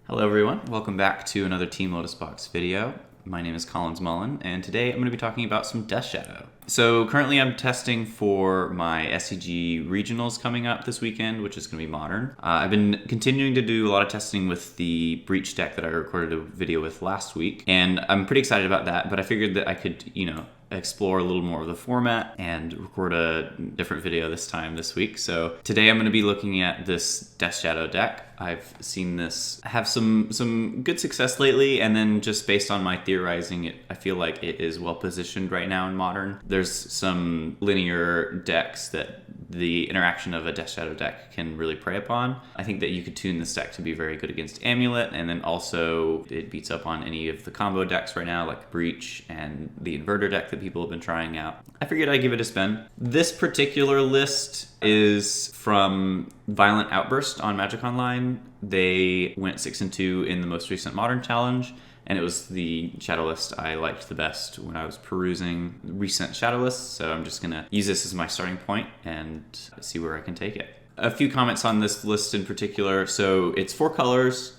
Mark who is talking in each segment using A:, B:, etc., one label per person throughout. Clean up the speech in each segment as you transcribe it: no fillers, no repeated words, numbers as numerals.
A: Hello everyone, welcome back to another Team Lotus Box video. My name is Mullen, and today I'm going to be talking about some Death Shadow. So currently I'm testing for my SCG regionals coming up this weekend, which is going to be Modern. I've been continuing to do a lot of testing with the Breach deck that I recorded a video with last week, and I'm pretty excited about that, but I figured that I could, explore a little more of the format and record a different video this week. So today I'm going to be looking at this Death Shadow deck. I've seen this have some good success lately, and then just based on my theorizing, I feel like it is well positioned right now in Modern. There's some linear decks that the interaction of a Death Shadow deck can really prey upon. I think that you could tune this deck to be very good against Amulet, and then also it beats up on any of the combo decks right now, like Breach and the Inverter deck that people have been trying out. I figured I'd give it a spin. This particular list is from Violent Outburst on Magic Online. They went 6-2 in the most recent Modern Challenge, and it was the shadow list I liked the best when I was perusing recent shadow lists, so I'm just gonna use this as my starting point and see where I can take it. A few comments on this list in particular. So it's 4 colors.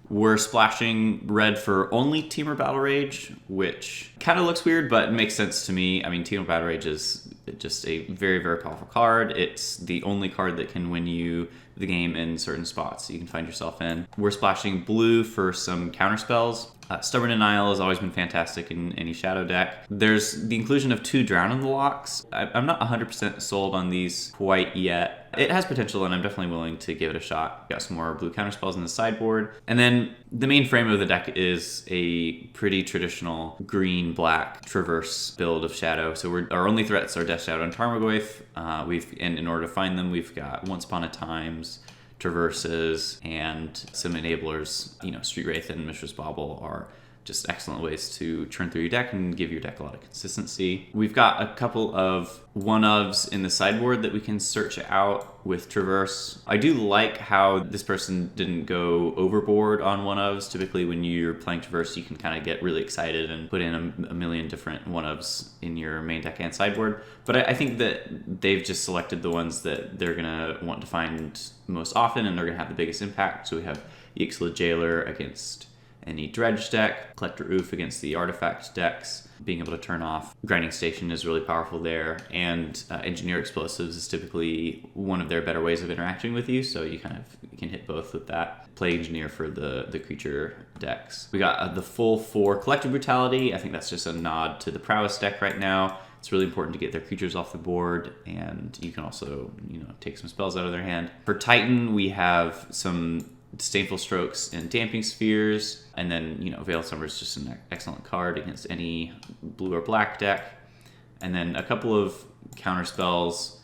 A: We're splashing red for only Temur Battle Rage, which kind of looks weird, but makes sense to me. I mean, Temur Battle Rage is just a very, very powerful card. It's the only card that can win you the game in certain spots you can find yourself in. We're splashing blue for some counter spells. Stubborn Denial has always been fantastic in any shadow deck. There's the inclusion of 2 Drown in the Locks. I'm not 100% sold on these quite yet. It has potential, and I'm definitely willing to give it a shot. Got some more blue counter spells in the sideboard. And then the main frame of the deck is a pretty traditional green-black traverse build of shadow. So our only threats are Death Shadow and Tarmogoyf. And in order to find them, we've got Once Upon a Times, traverses, and some enablers. Street Wraith and Mishra's Bauble are just excellent ways to churn through your deck and give your deck a lot of consistency. We've got a couple of one-ofs in the sideboard that we can search out with Traverse. I do like how this person didn't go overboard on one-ofs. Typically when you're playing Traverse, you can kind of get really excited and put in a million different one-ofs in your main deck and sideboard. But I think that they've just selected the ones that they're gonna want to find most often, and they're gonna have the biggest impact. So we have Ixalan Jailer against any Dredge deck, Collector Oof against the Artifact decks. Being able to turn off Grinding Station is really powerful there, and Engineer Explosives is typically one of their better ways of interacting with you, so you can hit both with that. Play Engineer for the creature decks. We got the full 4 Collective Brutality. I think that's just a nod to the Prowess deck right now. It's really important to get their creatures off the board, and you can also, take some spells out of their hand. For Titan, we have some Disdainful Strokes and Damping Spheres, and then Veiled Summer is just an excellent card against any blue or black deck. And then a couple of counter spells.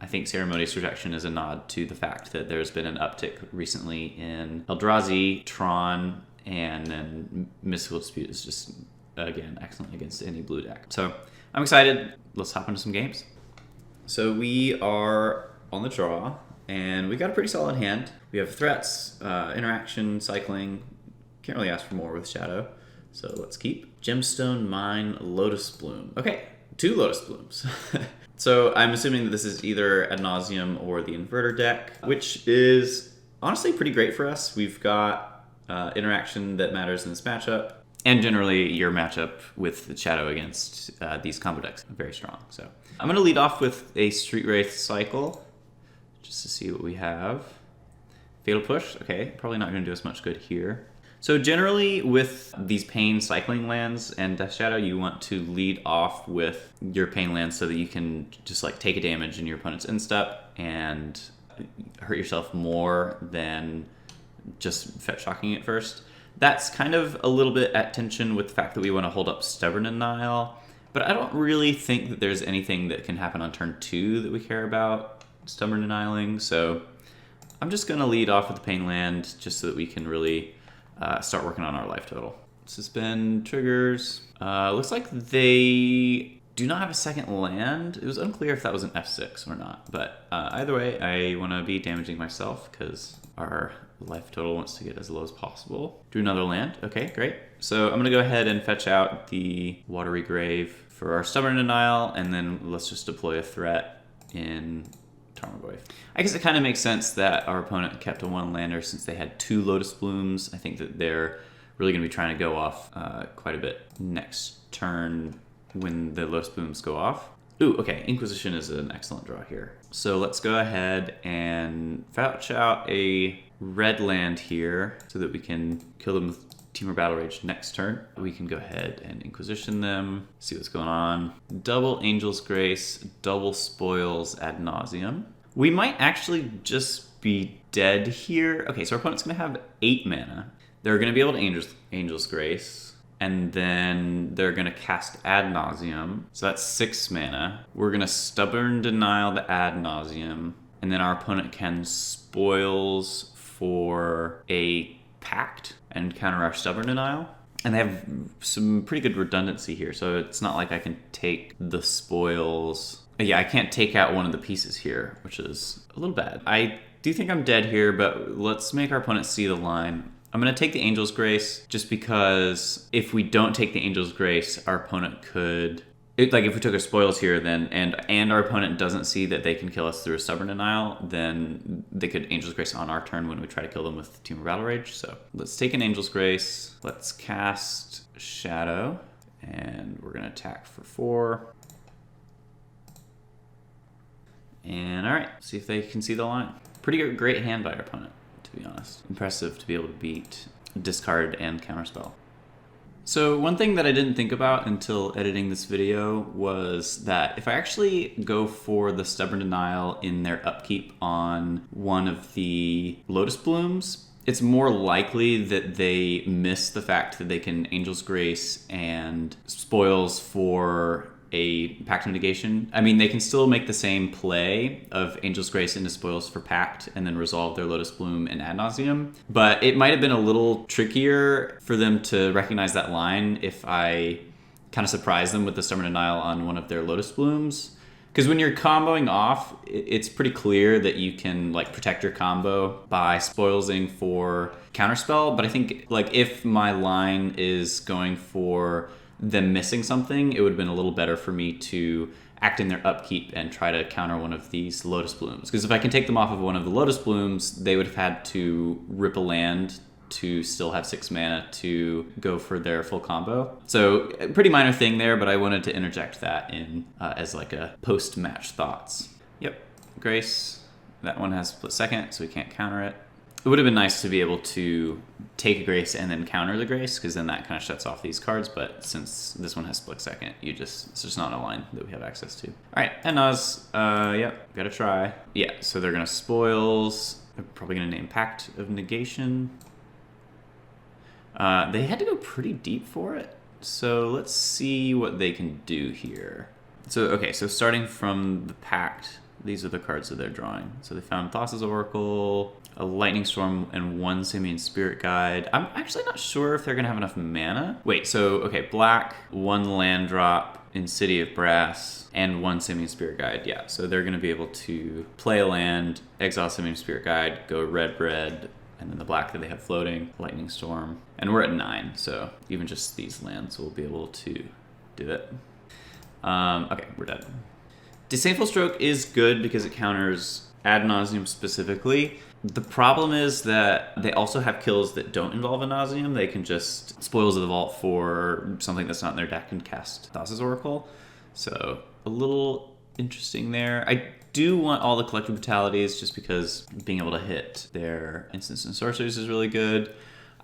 A: I think Ceremonious Rejection is a nod to the fact that there's been an uptick recently in Eldrazi, Tron, and then Mystical Dispute is just, again, excellent against any blue deck. So I'm excited. Let's hop into some games. So we are on the draw, and we got a pretty solid hand. We have threats, interaction, cycling. Can't really ask for more with Shadow, so let's keep. Gemstone, Mine, Lotus Bloom. Okay, 2 Lotus Blooms. So I'm assuming that this is either a Nauseam or the Inverter deck, which is honestly pretty great for us. We've got interaction that matters in this matchup, and generally your matchup with the Shadow against these combo decks are very strong. So I'm going to lead off with a Street Wraith cycle, just to see what we have. Fatal Push, okay, probably not going to do us much good here. So generally with these Pain cycling lands and Death Shadow, you want to lead off with your Pain lands so that you can just take a damage in your opponent's instep and hurt yourself more than just fetch shocking it first. That's kind of a little bit at tension with the fact that we want to hold up Stubborn Denial, but I don't really think that there's anything that can happen on turn 2 that we care about Stubborn Denialing, so I'm just going to lead off with the Pain land just so that we can really start working on our life total. Suspend triggers. Looks like they do not have a second land. It was unclear if that was an F6 or not, but either way, I want to be damaging myself because our life total wants to get as low as possible. Do another land. Okay, great. So I'm going to go ahead and fetch out the Watery Grave for our Stubborn Denial, and then let's just deploy a threat in Tarmogoyf. I guess it kind of makes sense that our opponent kept a 1-lander since they had 2 Lotus Blooms. I think that they're really going to be trying to go off quite a bit next turn when the Lotus Blooms go off. Ooh, okay, Inquisition is an excellent draw here. So let's go ahead and fetch out a red land here so that we can kill them with Temur Battle Rage next turn. We can go ahead and Inquisition them, see what's going on. Double Angel's Grace, double Spoils ad nauseam. We might actually just be dead here. Okay, so our opponent's gonna have 8 mana. They're gonna be able to Angel's Grace, and then they're gonna cast ad nauseam. So that's 6 mana. We're gonna Stubborn Denial the ad nauseam, and then our opponent can Spoils for a Pact and counter our Stubborn Denial. And they have some pretty good redundancy here, so it's not like I can take the spoils. Yeah, I can't take out one of the pieces here, which is a little bad. I do think I'm dead here, but let's make our opponent see the line. I'm going to take the Angel's Grace just because if we don't take the Angel's Grace, our opponent could... like if we took our spoils here then and our opponent doesn't see that they can kill us through a Stubborn Denial, then they could Angel's Grace on our turn when we try to kill them with Temur Battle Rage. So let's take an Angel's Grace. Let's cast Shadow, and we're going to attack for 4. And all right, see if they can see the line. Pretty great hand by our opponent, to be honest. Impressive to be able to beat discard and counterspell. So one thing that I didn't think about until editing this video was that if I actually go for the Stubborn Denial in their upkeep on one of the Lotus Blooms, it's more likely that they miss the fact that they can Angel's Grace and spoils for a Pact of Negation. I mean, they can still make the same play of Angel's Grace into spoils for Pact and then resolve their Lotus Bloom and ad nauseam, but it might have been a little trickier for them to recognize that line if I kind of surprise them with the Stubborn Denial on one of their Lotus Blooms. Because when you're comboing off, it's pretty clear that you can like protect your combo by spoilsing for counterspell, but I think like if my line is going for them missing something, it would have been a little better for me to act in their upkeep and try to counter one of these Lotus Blooms. Because if I can take them off of one of the Lotus Blooms, they would have had to rip a land to still have 6 mana to go for their full combo. So a pretty minor thing there, but I wanted to interject that in as like a post-match thoughts. Yep, Grace. That one has split second, so we can't counter it. It would have been nice to be able to take a Grace and then counter the Grace, because then that kind of shuts off these cards, but since this one has split second, it's just not a line that we have access to. All right, and Naz, yep, gotta try. Yeah, so they're gonna spoils. They're probably gonna name Pact of Negation. They had to go pretty deep for it, so let's see what they can do here. So, okay, so starting from the Pact, these are the cards that they're drawing. So they found Thassa's Oracle, a Lightning Storm, and 1 Simian Spirit Guide. I'm actually not sure if they're gonna have enough mana. Wait, so, okay, black, 1 land drop in City of Brass, and 1 Simian Spirit Guide, yeah. So they're gonna be able to play a land, exile Simian Spirit Guide, go red, and then the black that they have floating, Lightning Storm. And we're at 9, so even just these lands will be able to do it. Okay, we're dead. Disdainful Stroke is good because it counters ad nauseam specifically. The problem is that they also have kills that don't involve a nauseam. They can just spoils of the vault for something that's not in their deck and cast Thassa's Oracle. So a little interesting there. I do want all the Collective Brutalities just because being able to hit their instants and sorceries is really good.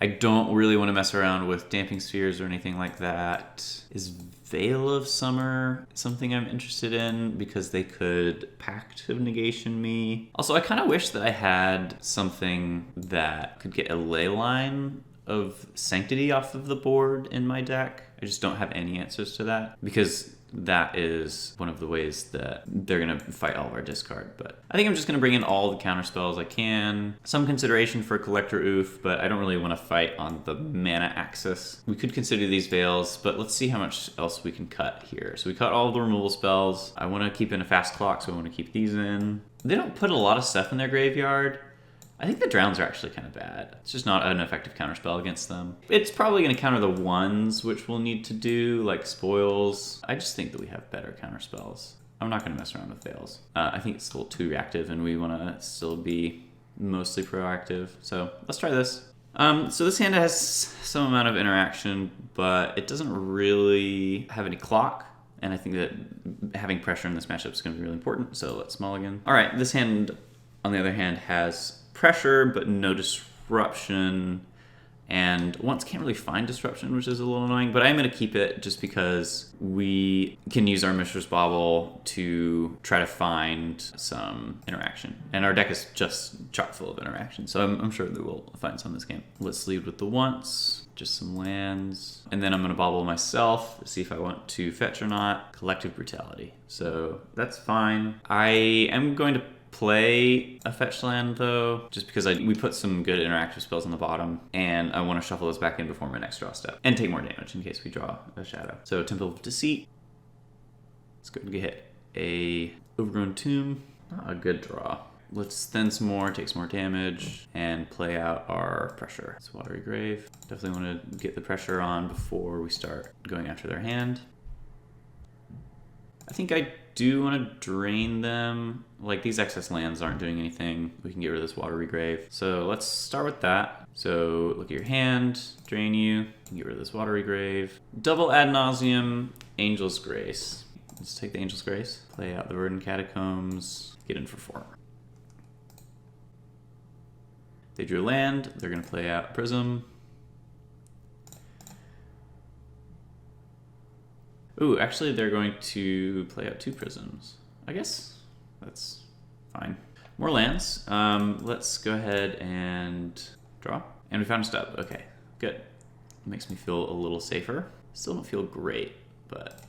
A: I don't really want to mess around with Damping Spheres or anything like that. Is Veil of Summer something I'm interested in because they could Pact of Negation me? Also, I kind of wish that I had something that could get a ley line of Sanctity off of the board in my deck. I just don't have any answers to that because that is one of the ways that they're going to fight all of our discard. But I think I'm just going to bring in all the counter spells I can. Some consideration for Collector Oof, but I don't really want to fight on the mana axis. We could consider these Veils, but let's see how much else we can cut here. So we cut all of the removal spells. I want to keep in a fast clock, so I want to keep these in. They don't put a lot of stuff in their graveyard. I think the Drowns are actually kind of bad. It's just not an effective counterspell against them. It's probably going to counter the ones, which we'll need to do, like Spoils. I just think that we have better counterspells. I'm not going to mess around with Veils. I think it's a little too reactive, and we want to still be mostly proactive. So let's try this. So this hand has some amount of interaction, but it doesn't really have any clock. And I think that having pressure in this matchup is going to be really important. So let's mulligan. All right, this hand, on the other hand, has pressure, but no disruption. And once can't really find disruption, which is a little annoying, but I'm going to keep it just because we can use our Mishra's Bauble to try to find some interaction. And our deck is just chock full of interaction, so I'm sure that we'll find some this game. Let's lead with the once, just some lands. And then I'm going to bauble myself, see if I want to fetch or not. Collective Brutality. So that's fine. I am going to play a fetch land though, just because we put some good interactive spells on the bottom, and I want to shuffle those back in before my next draw step, and take more damage in case we draw a shadow. So Temple of Deceit. Let's go and get hit. A Overgrown Tomb. Not a good draw. Let's thin some more, take some more damage, and play out our pressure. It's Watery Grave. Definitely want to get the pressure on before we start going after their hand. I think I do want to drain them. Like, these excess lands aren't doing anything. We can get rid of this Watery Grave. So let's start with that. So look at your hand, drain you, can get rid of this Watery Grave. Double Ad Nauseam, Angel's Grace. Let's take the Angel's Grace, play out the Verdant Catacombs, get in for 4. They drew a land, they're gonna play out Prism. Ooh, actually they're going to play out 2 Prisms. I guess that's fine. More lands. Let's go ahead and draw. And we found a stub. Okay, good. Makes me feel a little safer. Still don't feel great, but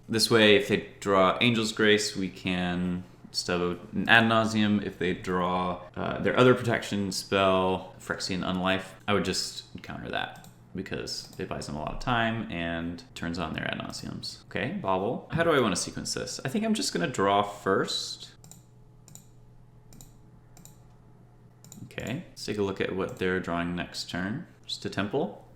A: this way, if they draw Angel's Grace, we can stub an Ad Nauseam. If they draw their other protection spell, Phyrexian Unlife, I would just counter that, because it buys them a lot of time and turns on their Ad Nauseams. Okay, bauble. How do I want to sequence this? I think I'm just going to draw first. Okay, let's take a look at what they're drawing next turn. Just a Temple.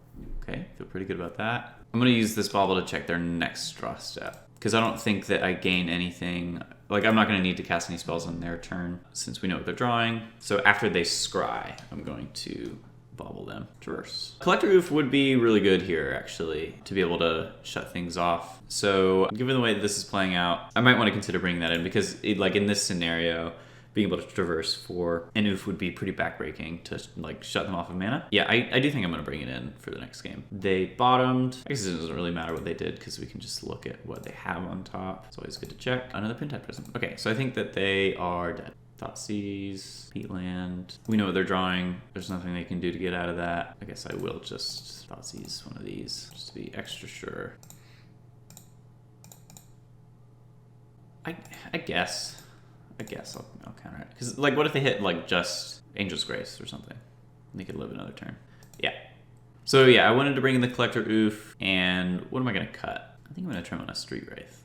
A: Okay, feel pretty good about that. I'm going to use this bauble to check their next draw step, because I don't think that I gain anything. Like, I'm not going to need to cast any spells on their turn since we know what they're drawing. So after they scry, I'm going to bauble them. Traverse. Collector Roof would be really good here, actually, to be able to shut things off. So given the way that this is playing out, I might want to consider bringing that in, because like in this scenario, being able to traverse for an oof would be pretty backbreaking to like shut them off of mana. Yeah, I do think I'm going to bring it in for the next game. They bottomed. I guess it doesn't really matter what they did, because we can just look at what they have on top. It's always good to check. Another Pentide Prism. Okay, so I think that they are dead. Thoughtseize, Peatland. We know what they're drawing. There's nothing they can do to get out of that. I guess I will just Thoughtseize one of these, just to be extra sure. I guess I'll counter it. Because, like, what if they hit, like, just Angel's Grace or something? They could live another turn. Yeah. So, yeah, I wanted to bring in the Collector Oof, and what am I going to cut? I think I'm going to trim on a Street Wraith.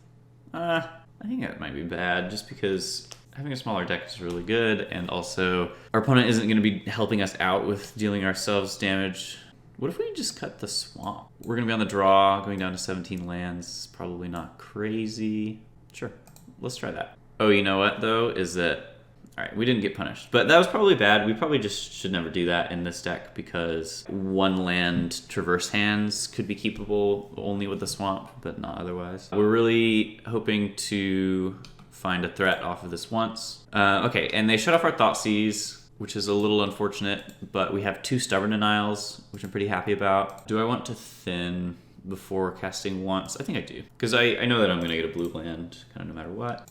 A: I think that might be bad, just because having a smaller deck is really good, and also our opponent isn't going to be helping us out with dealing ourselves damage. What if we just cut the Swamp? We're going to be on the draw, going down to 17 lands. Probably not crazy. Sure, let's try that. Oh, you know what, though, is that, all right, we didn't get punished, but that was probably bad. We probably just should never do that in this deck, because one land traverse hands could be keepable only with the Swamp, but not otherwise. We're really hoping to find a threat off of this once. Okay, and they shut off our Thoughtseize, which is a little unfortunate, but we have 2 Stubborn Denials, which I'm pretty happy about. Do I want to thin before casting once? I think I do, because I know that I'm going to get a blue land kind of no matter what.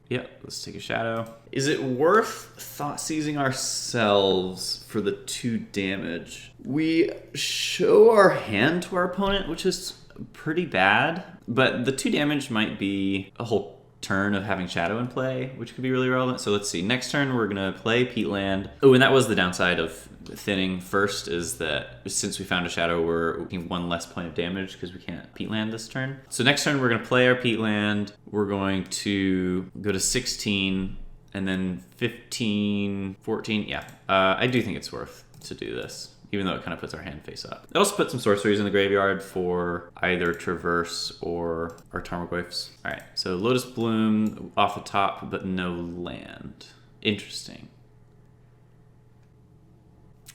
A: Yeah, let's take a shadow. Is it worth Thoughtseizing ourselves for the 2 damage? We show our hand to our opponent, which is pretty bad, but the 2 damage might be a whole turn of having shadow in play, which could be really relevant. So let's see. Next turn, we're going to play Peatland. Oh, and that was the downside of thinning first, is that since we found a shadow, we're getting 1 less point of damage because we can't Peatland this turn. So next turn, we're going to play our Peatland. We're going to go to 16 and then 15, 14. Yeah, I do think it's worth to do this. even though it kind of puts our hand face up. It also puts some sorceries in the graveyard for either Traverse or our Tarmogoyfs. All right, so Lotus Bloom off the top, but no land. Interesting.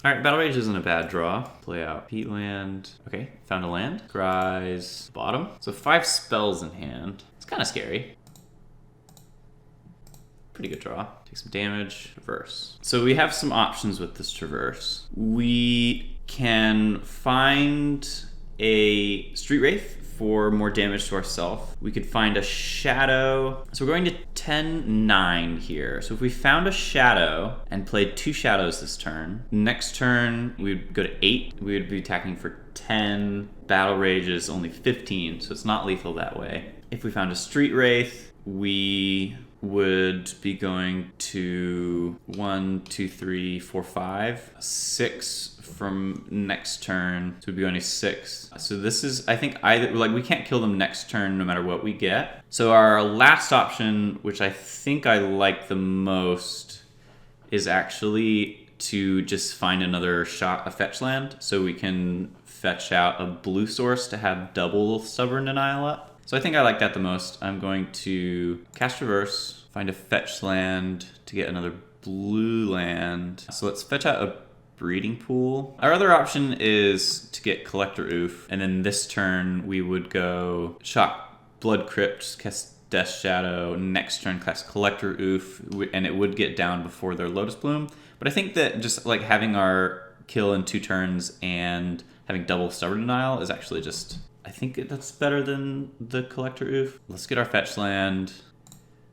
A: All right, Battle Rage isn't a bad draw. Play out Peatland. Okay, found a land. Scry's bottom. So 5 spells in hand. It's kind of scary. Pretty good draw. Take some damage. Traverse. So we have some options with this Traverse. We can find a Street Wraith for more damage to ourselves. We could find a Shadow. So we're going to 10-9 here. So if we found a Shadow and played 2 Shadows this turn, next turn we would go to 8. We would be attacking for 10. Battle Rage is only 15, so it's not lethal that way. If we found a Street Wraith, we would be going to 1, 2, 3, 4, 5, 6 from next turn. So we'd be going to 6. So this is, I think, either like we can't kill them next turn no matter what we get. So our last option, which I think I like the most, is actually to just find another a fetch land, so we can fetch out a blue source to have double Stubborn Denial up. So I think I like that the most. I'm going to cast Traverse, find a fetch land to get another blue land. So let's fetch out a Breeding Pool. Our other option is to get Collector Oof, and then this turn we would go Shock Blood Crypt, cast Death Shadow, next turn cast Collector Oof, and it would get down before their Lotus Bloom. But I think that just like having our kill in 2 turns and having double Stubborn Denial is actually just, I think that's better than the Collector Oof. Let's get our fetch land.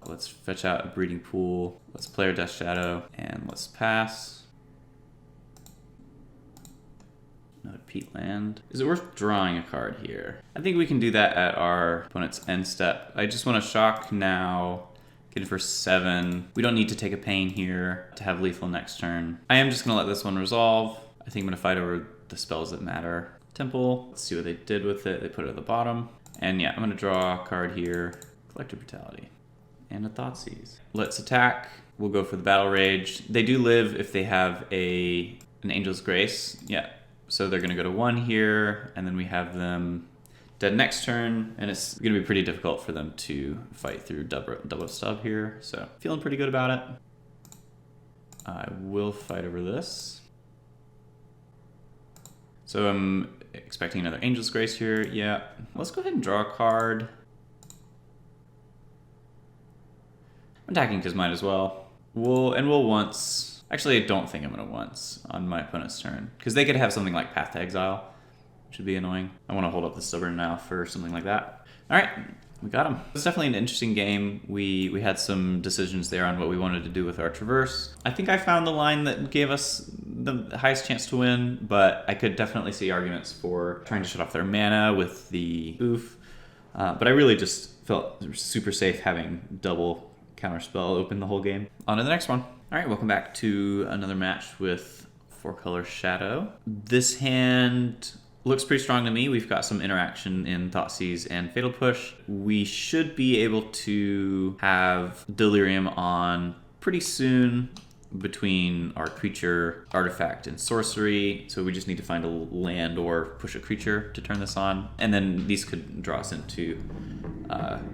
A: Let's fetch out a Breeding Pool. Let's play our Death Shadow, and let's pass. Another Peatland. Is it worth drawing a card here? I think we can do that at our opponent's end step. I just want to shock now, get it for 7. We don't need to take a pain here to have lethal next turn. I am just going to let this one resolve. I think I'm going to fight over the spells that matter. Temple, let's see what they did with it. They put it at the bottom. And yeah, I'm going to draw a card here. Collector Brutality. And a Thoughtseize. Let's attack. We'll go for the Battle Rage. They do live if they have an Angel's Grace. Yeah. So they're going to go to 1 here, and then we have them dead next turn, and it's going to be pretty difficult for them to fight through double stub here. So feeling pretty good about it. I will fight over this. So I'm expecting another Angel's Grace here. Yeah. Let's go ahead and draw a card. I'm attacking because might as well. We'll once. Actually, I don't think I'm going to once on my opponent's turn, because they could have something like Path to Exile, which would be annoying. I want to hold up the Stubborn now for something like that. All right, we got him. It's definitely an interesting game. We had some decisions there on what we wanted to do with our Traverse. I think I found the line that gave us the highest chance to win, but I could definitely see arguments for trying to shut off their mana with the Oof. But I really just felt super safe having double Counterspell open the whole game. On to the next one. All right, welcome back to another match with 4-color Shadow. This hand looks pretty strong to me. We've got some interaction in Thoughtseize and Fatal Push. We should be able to have Delirium on pretty soon between our creature, artifact, and sorcery. So we just need to find a land or push a creature to turn this on. And then these could draw us into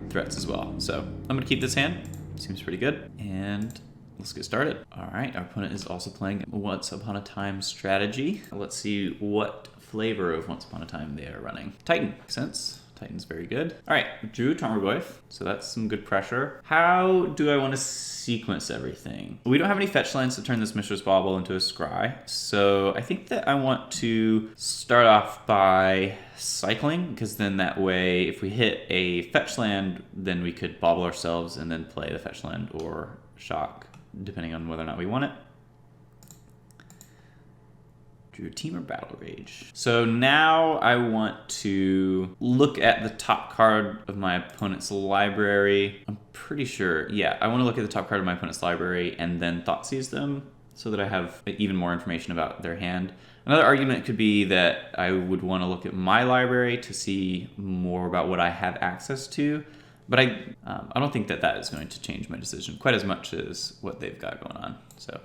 A: threats as well. So I'm going to keep this hand. Seems pretty good. And let's get started. All right, our opponent is also playing Once Upon a Time strategy. Let's see what flavor of Once Upon a Time they are running. Titan, makes sense. Titan's very good. All right, drew Tarmogoyf, so that's some good pressure. How do I want to sequence everything? We don't have any fetch lands to turn this Mishra's Bauble into a Scry, so I think that I want to start off by cycling, because then that way, if we hit a fetch land, then we could bauble ourselves and then play the fetch land or shock, depending on whether or not we want it. Drew Team or Battle Rage. So now I want to look at the top card of my opponent's library. I'm pretty sure, yeah, I want to look at the top card of my opponent's library and then Thoughtseize them so that I have even more information about their hand. Another argument could be that I would want to look at my library to see more about what I have access to, but I don't think that is going to change my decision quite as much as what they've got going on. So.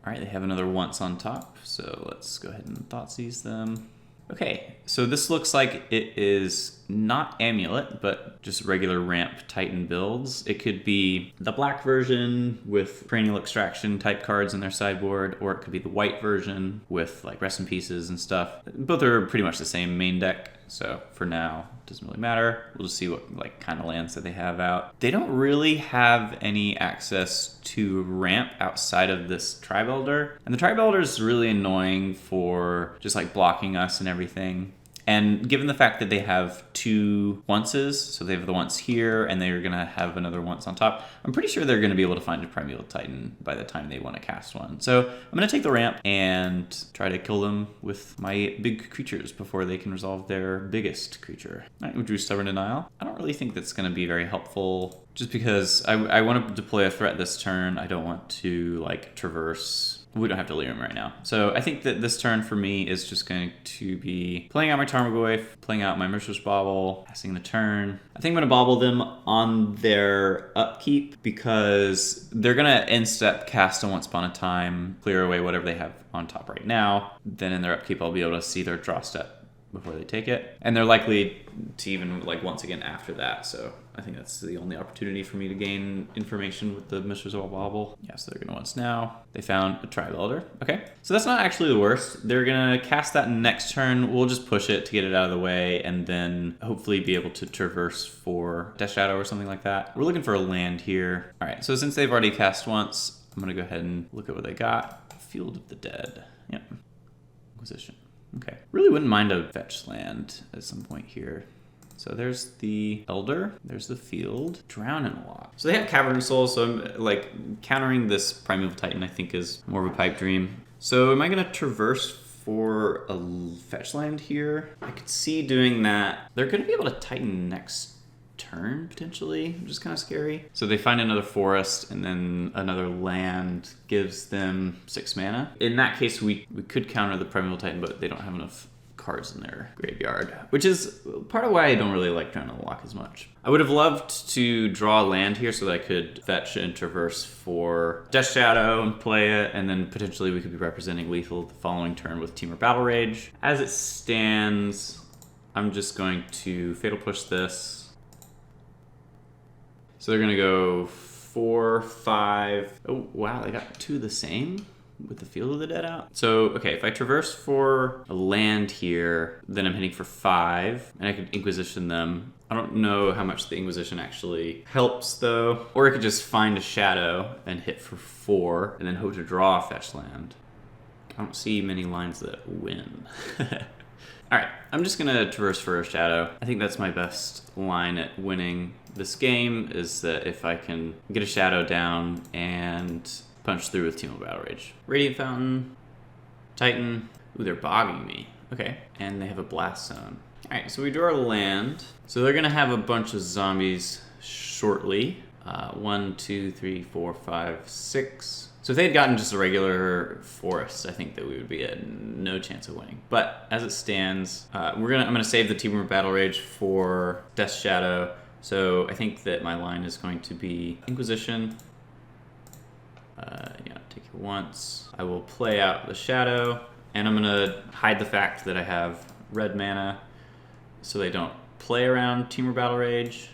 A: All right, they have another once on top, so let's go ahead and Thoughtseize them. Okay, so this looks like it is not Amulet, but just regular ramp Titan builds. It could be the black version with Perennial Extraction type cards in their sideboard, or it could be the white version with like Rest in Pieces and stuff. Both are pretty much the same main deck, so for now, it doesn't really matter. We'll just see what like kind of lands that they have out. They don't really have any access to ramp outside of this Tribe Elder, and the Tribe Elder is really annoying for just like blocking us and everything. And given the fact that they have two onces, so they have the once here, and they're gonna have another once on top, I'm pretty sure they're gonna be able to find a Primeval Titan by the time they want to cast one. So I'm gonna take the ramp and try to kill them with my big creatures before they can resolve their biggest creature. All right, we drew Stubborn Denial. I don't really think that's gonna be very helpful, just because I want to deploy a threat this turn. I don't want to like traverse. We don't have Delirium right now. So I think that this turn for me is just going to be playing out my Tarmogoyf, playing out my Mercer's Bauble, passing the turn. I think I'm going to bobble them on their upkeep because they're going to end step cast a Once Upon a Time, clear away whatever they have on top right now. Then in their upkeep, I'll be able to see their draw step before they take it. And they're likely to even like once again after that. So I think that's the only opportunity for me to gain information with the Mr. Zoal Bobble. Yeah, so they're gonna once now. They found a Tribe Elder. Okay, so that's not actually the worst. They're gonna cast that next turn. We'll just push it to get it out of the way and then hopefully be able to traverse for Death Shadow or something like that. We're looking for a land here. All right, so since they've already cast once, I'm gonna go ahead and look at what they got. Field of the Dead. Yep, Inquisition. Okay, really wouldn't mind a fetch land at some point here. So there's the Elder, there's the field, Drown in a Lock. So they have Cavern Soul, so I'm like countering this Primeval Titan I think is more of a pipe dream. So am I gonna traverse for a fetch land here? I could see doing that. They're gonna be able to Titan next turn potentially, which is kind of scary. So they find another forest and then another land gives them 6 mana. In that case, we could counter the Primeval Titan, but they don't have enough cards in their graveyard, which is part of why I don't really like Drown in the Lock as much. I would have loved to draw land here so that I could fetch and traverse for Death Shadow and play it, and then potentially we could be representing lethal the following turn with Temur Battle Rage. As it stands, I'm just going to Fatal Push this. So they're gonna go 4, 5. Oh, wow, they got 2 the same with the Field of the Dead out. So, okay, if I traverse for a land here, then I'm hitting for 5, and I could Inquisition them. I don't know how much the Inquisition actually helps, though. Or I could just find a Shadow and hit for 4, and then hope to draw a fetch land. I don't see many lines that win. Alright, I'm just gonna traverse for a Shadow. I think that's my best line at winning this game, is that if I can get a Shadow down and punch through with Temur Battle Rage. Radiant Fountain, Titan. Ooh, they're bogging me. Okay, and they have a Blast Zone. Alright, so we draw our land. So they're gonna have a bunch of zombies shortly. 1, 2, 3, 4, 5, 6. So if they had gotten just a regular forest, I think that we would be at no chance of winning. But as it stands, I'm gonna save the Temur Battle Rage for Death Shadow. So I think that my line is going to be Inquisition. Yeah, take it once. I will play out the Shadow, and I'm gonna hide the fact that I have red mana, so they don't play around Temur Battle Rage.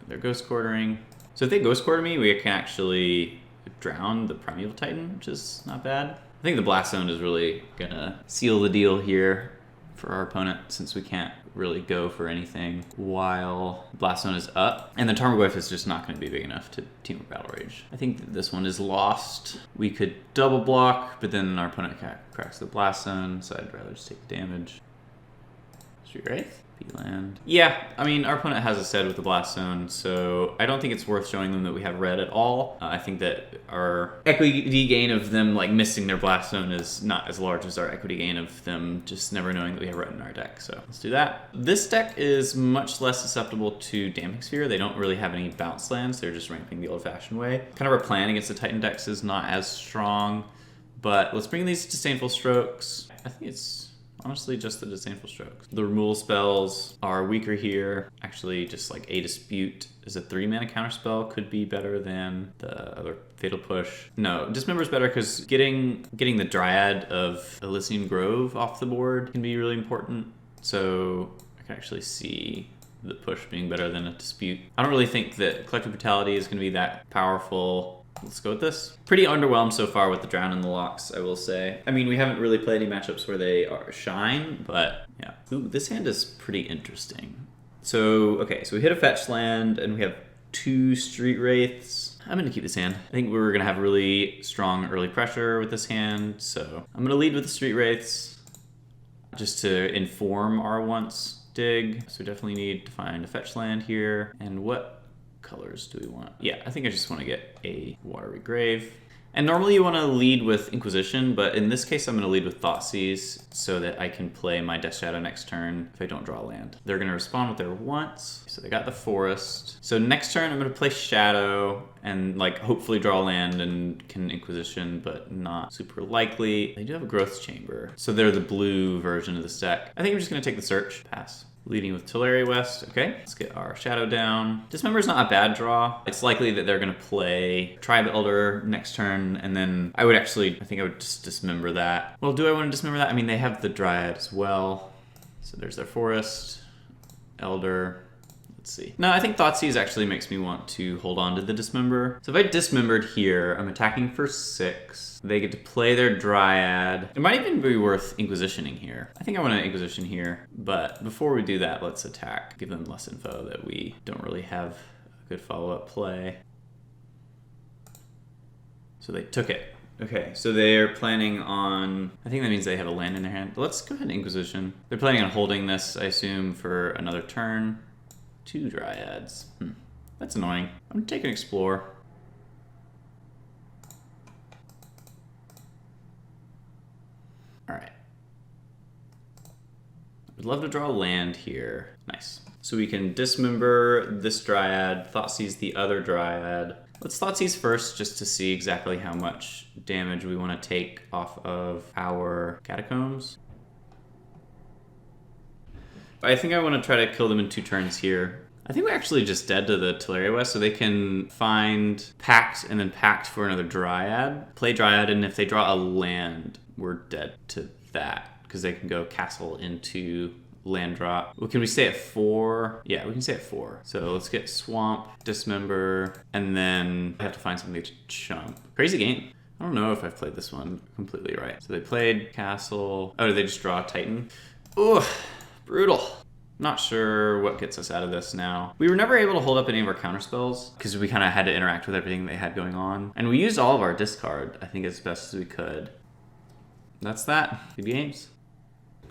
A: They're Ghost Quartering. So if they Ghost Quarter me, we can actually drown the Primeval Titan, which is not bad. I think the Blast Zone is really gonna seal the deal here for our opponent, since we can't really go for anything while Blast Zone is up. And the Tarmogoyf is just not gonna be big enough to Temur Battle Rage. I think that this one is lost. We could double block, but then our opponent cracks the Blast Zone, so I'd rather just take the damage. Street Wraith? Land. Yeah, I mean, our opponent has a set with the Blast Zone, so I don't think it's worth showing them that we have red at all. I think that our equity gain of them like missing their Blast Zone is not as large as our equity gain of them just never knowing that we have red in our deck. So let's do that. This deck is much less susceptible to Damping Sphere. They don't really have any bounce lands. They're just ramping the old-fashioned way. Kind of our plan against the Titan decks is not as strong, but let's bring these Disdainful Strokes. I think it's honestly just the Disdainful Strokes. The removal spells are weaker here. Actually, just like a Dispute is a 3-mana counterspell, could be better than the other Fatal Push. No, Dismember is better because getting the Dryad of Elysian Grove off the board can be really important. So I can actually see the push being better than a Dispute. I don't really think that Collective Brutality is going to be that powerful. Let's go with this. Pretty underwhelmed so far with the Drown and the Locks, I will say. I mean, we haven't really played any matchups where they are shine, but yeah. Ooh, this hand is pretty interesting. So, okay, so we hit a fetch land, and we have 2 Street Wraiths. I'm going to keep this hand. I think we're going to have really strong early pressure with this hand, so I'm going to lead with the Street Wraiths just to inform our once dig. So we definitely need to find a fetch land here. And what colors do we want? Yeah, I think I just want to get a Watery Grave. And normally you want to lead with Inquisition, but in this case I'm going to lead with Thoughtseize so that I can play my Death Shadow next turn if I don't draw land. They're going to respond with their wants. So they got the Forest. So next turn I'm going to play Shadow and like hopefully draw land and can Inquisition, but not super likely. They do have a Growth Chamber. So they're the blue version of this deck. I think I'm just going to take the Search. Pass. Leading with Tularia West. Okay, let's get our Shadow down. Dismember is not a bad draw. It's likely that they're going to play Tribe Elder next turn, and then I think I would just Dismember that. Well, do I want to Dismember that? I mean, they have the Dryad as well. So there's their Forest, Elder. Let's see. No, I think Thoughtseize actually makes me want to hold on to the Dismember. So if I Dismembered here, I'm attacking for 6. They get to play their Dryad. It might even be worth Inquisitioning here. I think I want to Inquisition here, but before we do that, let's attack. Give them less info that we don't really have a good follow-up play. So they took it. Okay, so they're planning on, I think that means they have a land in their hand. Let's go ahead and Inquisition. They're planning on holding this, I assume, for another turn. 2 Dryads. That's annoying. I'm gonna take an Explore. Alright. I'd love to draw land here. Nice. So we can Dismember this Dryad, Thoughtseize the other Dryad. Let's Thoughtseize first just to see exactly how much damage we want to take off of our Catacombs. I think I want to try to kill them in 2 turns here. I think we're actually just dead to the Tularia West, so they can find Pact and then Pact for another Dryad. Play Dryad, and if they draw a land, we're dead to that, because they can go castle into land drop. Well, can we stay at 4? Yeah, we can stay at 4. So let's get Swamp, Dismember, and then I have to find something to chump. Crazy game. I don't know if I've played this one completely right. So they played Castle. Oh, did they just draw Titan? Ugh. Brutal. Not sure what gets us out of this now. We were never able to hold up any of our counterspells because we kind of had to interact with everything they had going on. And we used all of our discard, I think, as best as we could. That's that. Good games.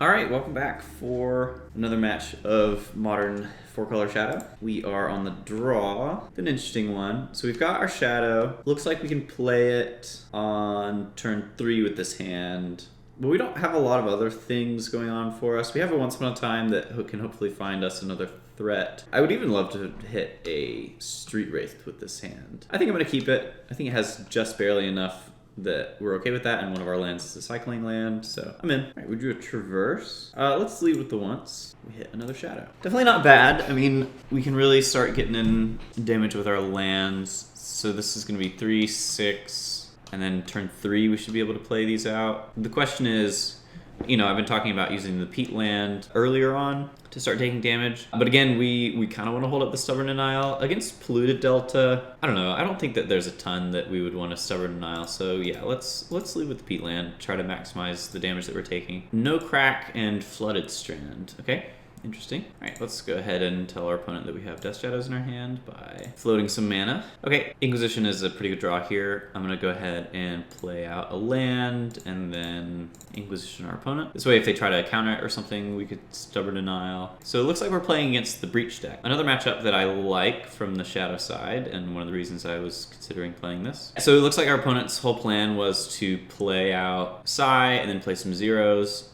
A: All right, welcome back for another match of Modern 4-Color Shadow. We are on the draw. An interesting one. So we've got our Shadow. Looks like we can play it on turn 3 with this hand. But we don't have a lot of other things going on for us. We have a Once Upon a Time that can hopefully find us another threat. I would even love to hit a Street Wraith with this hand. I think I'm going to keep it. I think it has just barely enough that we're okay with that, and one of our lands is a cycling land, so I'm in. All right, we drew a Traverse. Let's lead with the once. We hit another Shadow. Definitely not bad. I mean, we can really start getting in damage with our lands. So this is going to be 3, 6... and then turn 3, we should be able to play these out. The question is, you know, I've been talking about using the Peat land earlier on to start taking damage. But again, we kind of want to hold up the Stubborn Denial. Against Polluted Delta, I don't know. I don't think that there's a ton that we would want to Stubborn Denial. So yeah, let's leave with the Peat land, try to maximize the damage that we're taking. No Crack and Flooded Strand. Okay. Interesting. All right, let's go ahead and tell our opponent that we have Death Shadows in our hand by floating some mana. Okay, Inquisition is a pretty good draw here. I'm gonna go ahead and play out a land and then Inquisition our opponent. This way, if they try to counter it or something, we could Stubborn Denial. So it looks like we're playing against the Breach deck. Another matchup that I like from the Shadow side, and one of the reasons I was considering playing this. So it looks like our opponent's whole plan was to play out Psy and then play some zeros.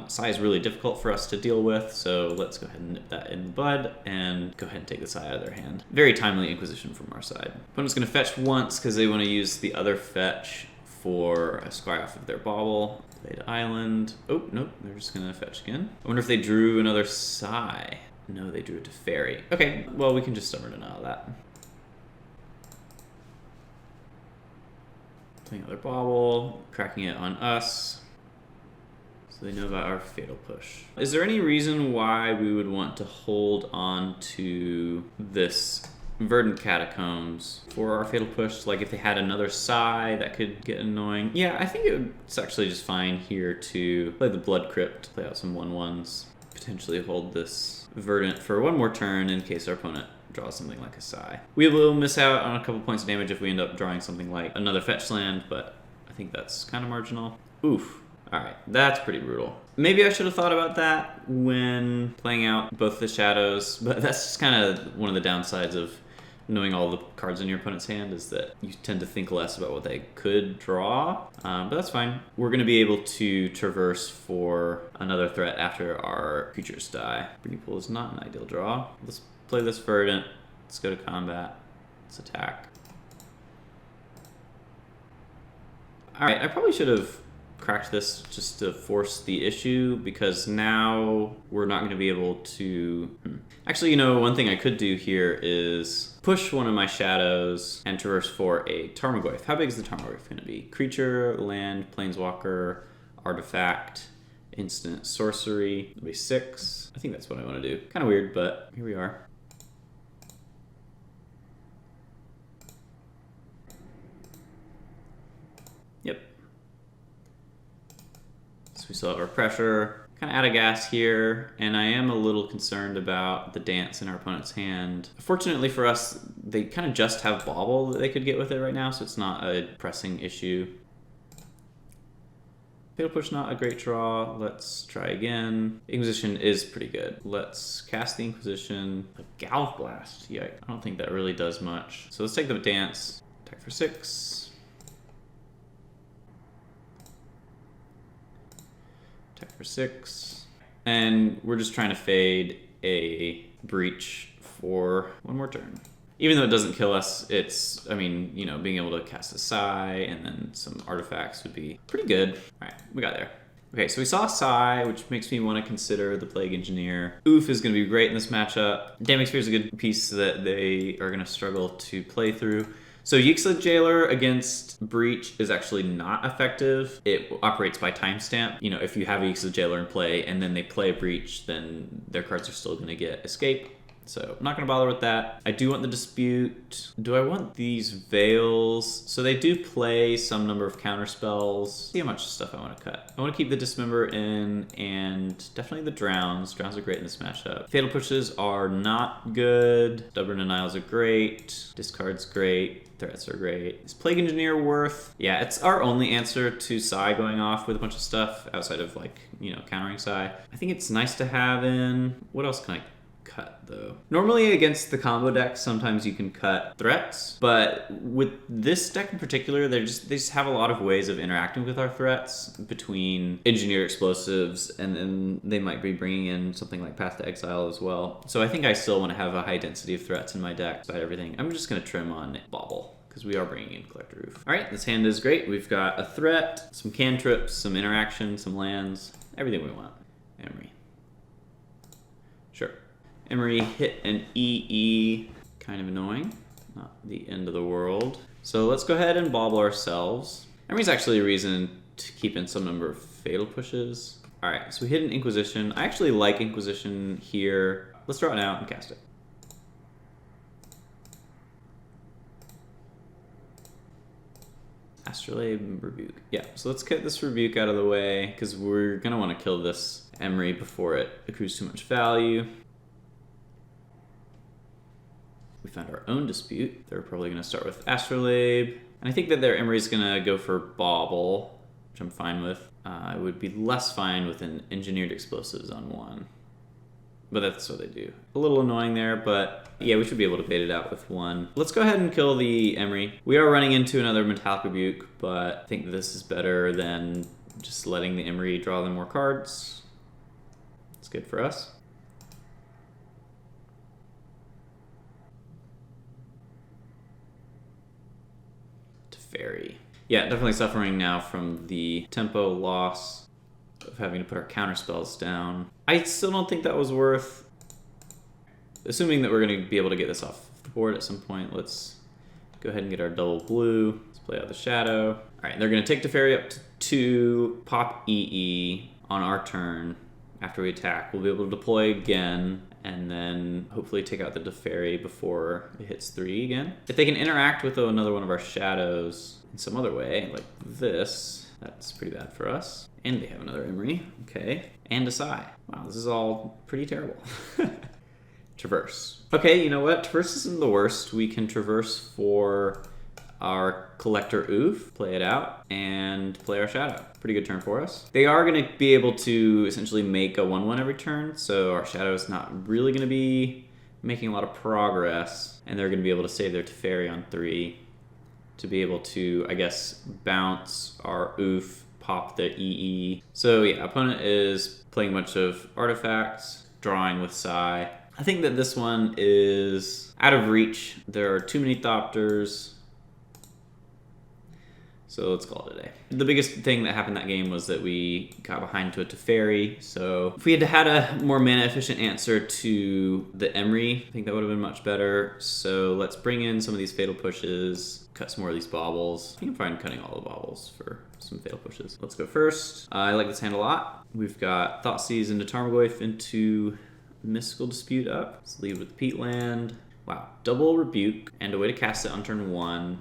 A: Psy is really difficult for us to deal with, so let's go ahead and nip that in the bud and go ahead and take the Psy out of their hand. Very timely Inquisition from our side. Opponent's going to fetch once because they want to use the other fetch for a scry off of their bauble. Played Island. Oh, nope, they're just gonna fetch again. I wonder if they drew another Psy. No, they drew it to Fairy. Okay, well, we can just Stubborn Denial that. Playing another Bauble, cracking it on us. So they know about our Fatal Push. Is there any reason why we would want to hold on to this Verdant Catacombs for our Fatal Push? Like if they had another Psy, that could get annoying. Yeah, I think it's actually just fine here to play the Blood Crypt, play out some 1/1s, potentially hold this Verdant for one more turn in case our opponent draws something like a Psy. We will miss out on a couple points of damage if we end up drawing something like another fetch land, but I think that's kind of marginal. Oof. Alright, that's pretty brutal. Maybe I should have thought about that when playing out both the shadows, but that's just kind of one of the downsides of knowing all the cards in your opponent's hand, is that you tend to think less about what they could draw, but that's fine. We're going to be able to traverse for another threat after our creatures die. Breeding Pool is not an ideal draw. Let's play this Verdant. Let's go to combat. Let's attack. Alright, I probably should have cracked this just to force the issue, because now we're not going to be able to... Actually, you know, one thing I could do here is push one of my shadows and traverse for a Tarmogoyf. How big is the Tarmogoyf going to be? Creature, land, planeswalker, artifact, instant, sorcery. It'll be 6. I think that's what I want to do. Kind of weird, but here we are. Yep. So we still have our pressure. Kind of out of gas here, and I am a little concerned about the dance in our opponent's hand. Fortunately for us, they kind of just have Bauble that they could get with it right now, so it's not a pressing issue. Fatal Push, not a great draw. Let's try again. Inquisition is pretty good. Let's cast the Inquisition. A Galv Blast, yikes. I don't think that really does much. So let's take the dance. Attack for 6. Attack for 6. And we're just trying to fade a Breach for one more turn. Even though it doesn't kill us, it's, I mean, you know, being able to cast a Psy and then some artifacts would be pretty good. All right, we got there. Okay, so we saw Psy, which makes me want to consider the Plague Engineer. Oof is going to be great in this matchup. Damning Sphere is a good piece that they are going to struggle to play through. So Yixlid Jailer against Breach is actually not effective. It operates by timestamp. You know, if you have a Yixlid Jailer in play and then they play Breach, then their cards are still going to get Escape. So I'm not going to bother with that. I do want the Dispute. Do I want these Veils? So they do play some number of counter spells. See how much stuff I want to cut. I want to keep the Dismember in, and definitely the Drowns. Drowns are great in this matchup. Fatal Pushes are not good. Stubborn Denials are great. Discard's great. Threats are great. Is Plague Engineer worth? Yeah, it's our only answer to Psy going off with a bunch of stuff outside of, like, you know, countering Psy. I think it's nice to have in. What else can I cut though? Normally against the combo deck, sometimes you can cut threats, but with this deck in particular, they just have a lot of ways of interacting with our threats between engineered explosives, and then they might be bringing in something like Path to Exile as well. So I think I still want to have a high density of threats in my deck. Beside everything, I'm just going to trim on Bauble, because we are bringing in Collector Roof. All right, this hand is great. We've got a threat, some cantrips, some interaction, some lands, everything we want. Emery. Sure. Emery hit an EE, kind of annoying, not the end of the world. So let's go ahead and Bauble ourselves. Emery's actually a reason to keep in some number of Fatal Pushes. All right, so we hit an Inquisition. I actually like Inquisition here. Let's draw it out and cast it. Astrolabe, Rebuke. Yeah, so let's get this Rebuke out of the way, because we're going to want to kill this Emery before it accrues too much value. We found our own Dispute. They're probably going to start with Astrolabe. And I think that their Emery is going to go for Bauble, which I'm fine with. I would be less fine with an Engineered Explosives on one. But that's what they do. A little annoying there, but yeah, we should be able to bait it out with one. Let's go ahead and kill the Emery. We are running into another Metallic Rebuke, but I think this is better than just letting the Emery draw them more cards. It's good for us. Fairy. Yeah, definitely suffering now from the tempo loss of having to put our counter spells down. I still don't think that was worth... Assuming that we're going to be able to get this off the board at some point, let's go ahead and get our double blue. Let's play out the shadow. All right, they're going to take Teferi up to 2, pop EE on our turn. After we attack, we'll be able to deploy again, and then hopefully take out the Teferi before it hits 3 again. If they can interact with another one of our shadows in some other way, like this, that's pretty bad for us. And they have another Emery, okay. And a Psy. Wow, this is all pretty terrible. Traverse. Okay, you know what? Traverse isn't the worst. We can traverse for our Collector Oof, play it out, and play our Shadow. Pretty good turn for us. They are going to be able to essentially make a 1/1 every turn, so our Shadow is not really going to be making a lot of progress, and they're going to be able to save their Teferi on 3 to be able to, I guess, bounce our Oof, pop the EE. So yeah, opponent is playing a bunch of artifacts, drawing with Psy. I think that this one is out of reach. There are too many Thopters. So let's call it a day. The biggest thing that happened that game was that we got behind to a Teferi. So if we had a more mana efficient answer to the Emery, I think that would have been much better. So let's bring in some of these Fatal Pushes, cut some more of these Baubles. I think I'm fine cutting all the Baubles for some Fatal Pushes. Let's go first. I like this hand a lot. We've got Thoughtseize into Tarmogoyf into Mystical Dispute up. Let's lead with Peatland. Wow, double Rebuke and a way to cast it on turn 1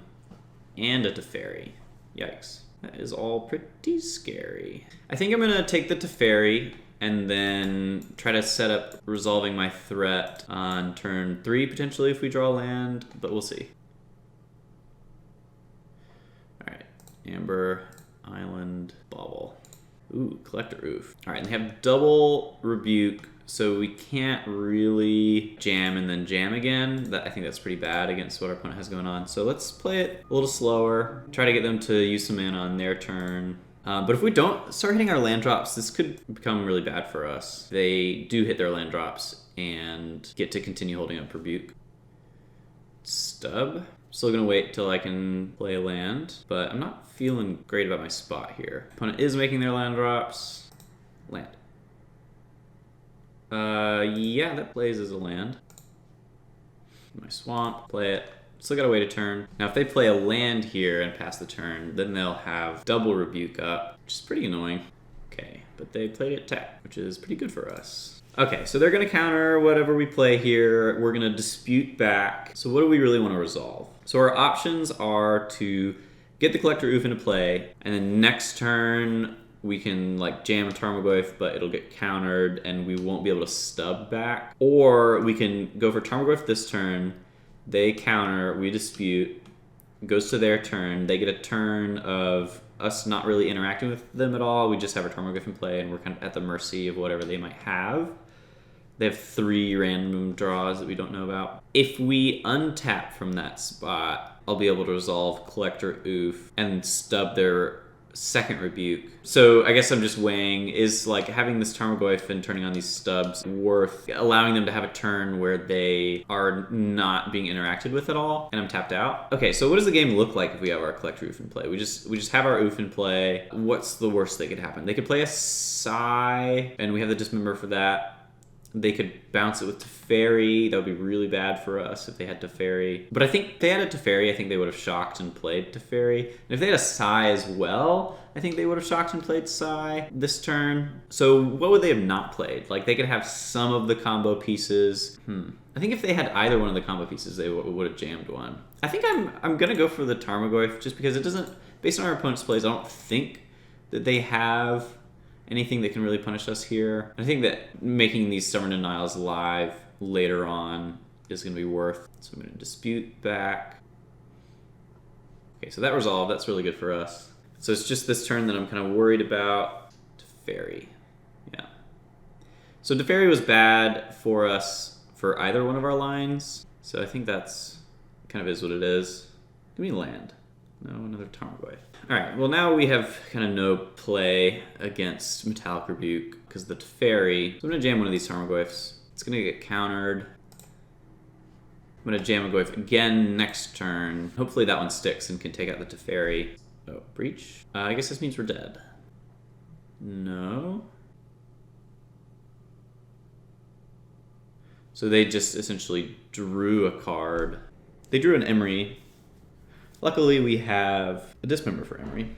A: and a Teferi. Yikes. That is all pretty scary. I think I'm going to take the Teferi and then try to set up resolving my threat on turn 3, potentially, if we draw land, but we'll see. Alright, Amber, Island, Bauble. Ooh, Collector Oof. Alright, and they have double Rebuke, so we can't really jam and then jam again. I think that's pretty bad against what our opponent has going on. So let's play it a little slower, try to get them to use some mana on their turn. But if we don't start hitting our land drops, this could become really bad for us. They do hit their land drops and get to continue holding up Rebuke. Stub. Still gonna wait till I can play a land, but I'm not feeling great about my spot here. Opponent is making their land drops. Land. Yeah, that plays as a land. My swamp, play it. Still gotta wait a turn. Now, if they play a land here and pass the turn, then they'll have double Rebuke up, which is pretty annoying. Okay, but they played it tap, which is pretty good for us. Okay, so they're gonna counter whatever we play here. We're gonna dispute back. So what do we really want to resolve? So our options are to get the Collector Oof into play, and then next turn, we can like jam a Tarmogoyf, but it'll get countered and we won't be able to stub back. Or we can go for Tarmogoyf this turn, they counter, we dispute, goes to their turn, they get a turn of us not really interacting with them at all, we just have our Tarmogoyf in play and we're kind of at the mercy of whatever they might have. They have 3 random draws that we don't know about. If we untap from that spot, I'll be able to resolve Collector Oof and stub their second Rebuke. So I guess I'm just weighing, is like having this Tarmogoyf and turning on these stubs worth allowing them to have a turn where they are not being interacted with at all and I'm tapped out? Okay, so what does the game look like if we have our Collector Oof in play? We just have our Oof in play. What's the worst that could happen? They could play a Psy and we have the Dismember for that. They could bounce it with Teferi. That would be really bad for us if they had Teferi. But I think if they had a Teferi, I think they would have shocked and played Teferi. And if they had a Psy as well, I think they would have shocked and played Psy this turn. So what would they have not played? Like, they could have some of the combo pieces. I think if they had either one of the combo pieces, they would have jammed one. I think I'm going to go for the Tarmogoyf just because it doesn't, based on our opponent's plays, I don't think that they have anything that can really punish us here. I think that making these Stubborn Denials live later on is going to be worth. So I'm going to dispute back. Okay, so that resolved. That's really good for us. So it's just this turn that I'm kind of worried about. Teferi. Yeah. So Teferi was bad for us for either one of our lines. So I think that's kind of is what it is. Give me land. No, another Tarmogoyf. Alright, well now we have kind of no play against Metallic Rebuke because the Teferi. So I'm going to jam one of these Tarmogoyfs. It's going to get countered. I'm going to jam a Goyf again next turn. Hopefully that one sticks and can take out the Teferi. Oh, breach. I guess this means we're dead. No. So they just essentially drew a card. They drew an Emery. Luckily, we have a Dismember for Emery.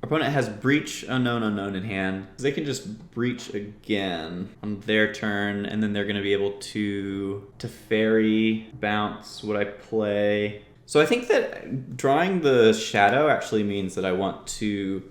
A: Our opponent has Breach, Unknown, Unknown in hand. They can just Breach again on their turn, and then they're going to be able to Teferi, bounce what I play. So I think that drawing the Shadow actually means that I want to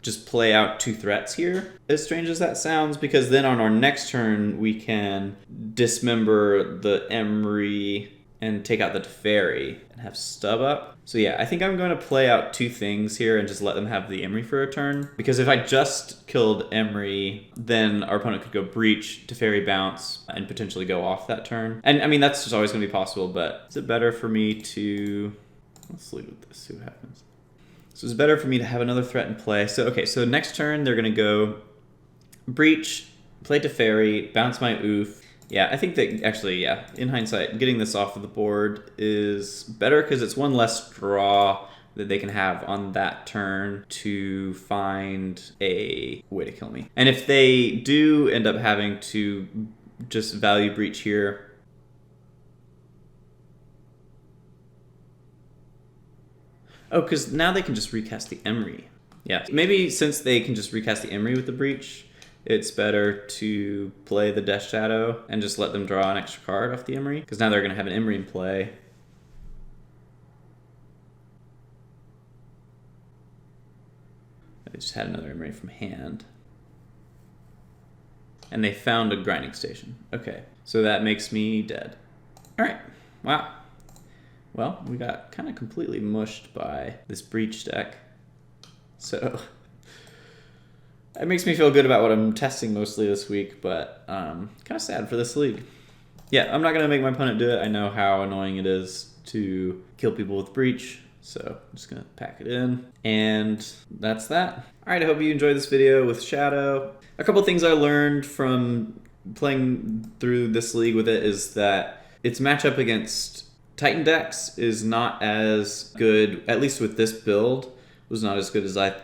A: just play out 2 threats here, as strange as that sounds, because then on our next turn, we can Dismember the Emery and take out the Teferi and have Stub up. So yeah, I think I'm going to play out 2 things here and just let them have the Emery for a turn. Because if I just killed Emery, then our opponent could go Breach, Teferi bounce, and potentially go off that turn. And I mean, that's just always going to be possible, but is it better for me to... Let's leave with this, see what happens. So it's better for me to have another threat in play. So okay, so next turn they're going to go Breach, play Teferi, bounce my Oof. Yeah, I think that actually, yeah, in hindsight, getting this off of the board is better because it's one less draw that they can have on that turn to find a way to kill me. And if they do end up having to just value Breach here, oh, because now they can just recast the Emery. Yeah, maybe since they can just recast the Emery with the Breach, it's better to play the Death Shadow and just let them draw an extra card off the Emery, because now they're going to have an Emery in play. They just had another Emery from hand. And they found a grinding station. Okay, so that makes me dead. All right, wow. Well, we got kind of completely mushed by this Breach deck. So it makes me feel good about what I'm testing mostly this week, but kind of sad for this league. Yeah, I'm not going to make my opponent do it. I know how annoying it is to kill people with Breach, so I'm just going to pack it in. And that's that. All right, I hope you enjoyed this video with Shadow. A couple things I learned from playing through this league with it is that its matchup against Titan decks is not as good, at least with this build, was not as good as I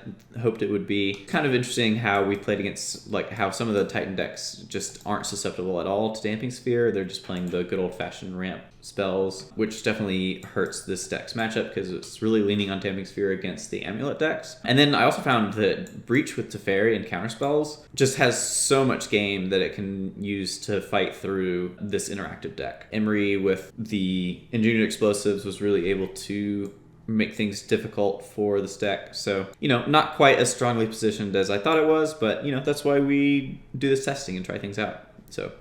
A: hoped it would be. Kind of interesting how we played against, like how some of the Titan decks just aren't susceptible at all to Damping Sphere. They're just playing the good old-fashioned ramp spells, which definitely hurts this deck's matchup because it's really leaning on Damping Sphere against the Amulet decks. And then I also found that Breach with Teferi and counterspells just has so much game that it can use to fight through this interactive deck. Emery with the Engineered Explosives was really able to make things difficult for this deck. So, you know, not quite as strongly positioned as I thought it was, but, you know, that's why we do this testing and try things out. So,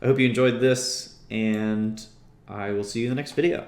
A: I hope you enjoyed this, and I will see you in the next video.